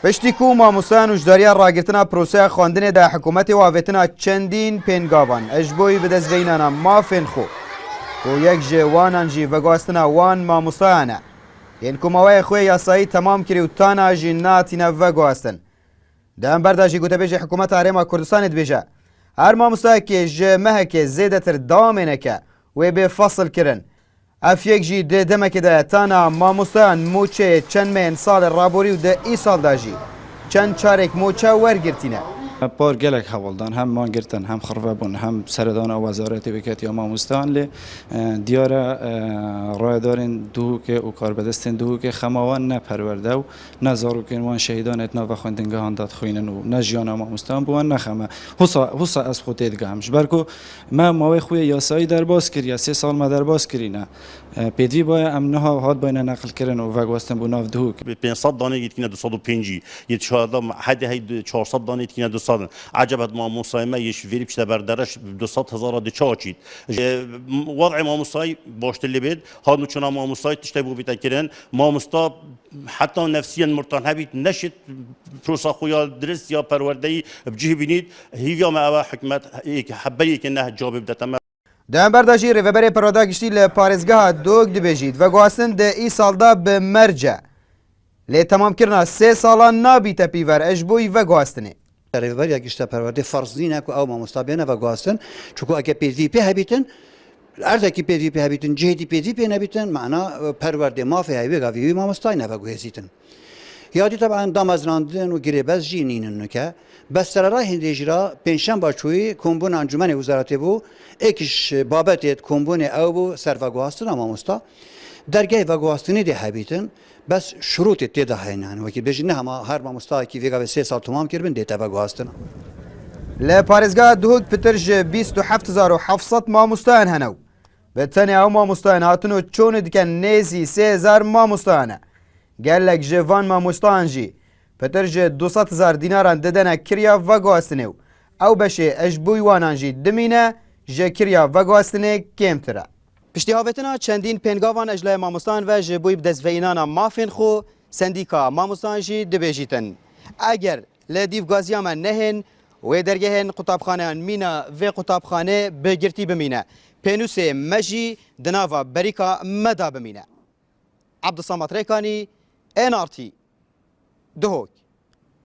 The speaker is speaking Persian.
پشتی کو مامۆستایان وشداریان ڕاگرتنا پرۆسەیە خواندنێدا حکوومەتی واوێتنا چەندین پێنگاوان ئەژبۆی بەدەستبەینانە مافێن خۆ بۆ یەک ژێ وانان ژی ڤەگواستنا وان مامۆستایانە هێنکومەوەی خۆی یاسایی تەمام کری و تانا ژی ناتینە ڤەگواستن دەمبەردا ژی گوتەبێژی حکوومەت هەرێما کوردستانی دبێژە هەر مامۆستایەکێ ژێ مەهەکێ زێدەتر دامێنەکە وێ بێ فەسڵ کردن ئەف یەک ژی دێ دەمەکێدایە تانا مامۆستایان موچەیە چەند مێن ساڵێ ڕابۆری و دە ئی ساڵدا ژی چەند چارێک موچە وەرگرتینە بار gelek hevaldan hem mangirtin hem xirvebûn hem seredana wezaretê weketiya mamostan lê diyara rayedarên duhûkê û karbedestên duhûkê xemawan ne perwerde û ne zarokên wan şehîdan et nava xwendingehan da dixwînin û ne jiyana mamostan bi wan nexeme husa ez xwe tê digehim ji ber ku me mavê xwe yasayî derbas kiriye 3 sal me derbas kirîne pêdivî baye em niha hat bayne neqilkirin û vegwestin bû nav duhûk 500 دانه یتکینه 205 یت شهاده حد هی 400 دانه یتکینه 200 عجبت ماموسای ما یش ویری بشه بردرش 200,000 دی چاچید وضع ماموسای باشت اللي بيد هادو چنا ماموسای تشتي بو بيتكرن ماموستا حتى نفسيا مرتاح هبيت نشت بروسا خويا درس يا پروردهي بجيه بينيد هي ما اوا حكمت حبري كنه جواب بدتم دەمبەرداژی ڕێڤەبەرێ پەروەردە گشتی لە پارێزگەها دۆک دەبێژیت ڤەگواستن دە ئی ساڵدا بە مەرجە لێ تەمامکردنا 3 ساڵان نابیتە پیڤەر ئەش بۆی ڤەگواستنێ ڕێڤەبەریا گشتە پەروەردەی فەرزینە و ئەو مامۆستا بێنە ڤەگواستن چونکو ئەگە پێوی پێ هەبیتن ئەردێکی پێوی پێ هەبیتن جێتی پێوی پێ نەبیتن معنا پەروەردەی مافی هەیوێگاوی مامۆستای نەڤەگوێزیتن یادی طبعا دامەزراندن و گرێبەز ژی نینن نکە بەس سەرەڕای هێندێژرا پێنجشەمبە چووی کۆمبوون ئەنجومەنی وزارەتێ بوو ئێکیش بابەتێت کۆمبوونێ ئەو بوو سەر ڤەگواستنە مامۆستا دەرگای ڤەگواستنی دێ هەبیتن بەس شروطێت تێدا هێنان وەکی بێژی نە هەما هەر مامۆستایەکی vêgavê 3 ساڵ تەمام کردبن دێتە ڤەگواستنە لە پارێزگا دووک پتر ژ 27700 مامۆستایان هەنە و بە تەنیا ئەو مامۆستایان هاتن و چۆنە دیکەن نێزی 3000 مامۆستایانە gelek ji van mamostan jî petir ji 200,000 dînaran didene kiriya vegwastinê û ew beşê eşbûy wanan jî dimîne ji kiriya vegwastinê kêmtir e. Piştî avêtina çendîn pêngavan ejlaya mamostan ve ji bûyî bidestveînana mafên xwe sendîka mamostan jî dibêjîtin. Eger li dîvgaziya me nehên wê dergehên qutabxaneyan mîna vê qutabxanê bi girtî bimîne. Pênûsê me jî di nava berîka me da bimîne. Abdusamat Rêkanî NRT Duhok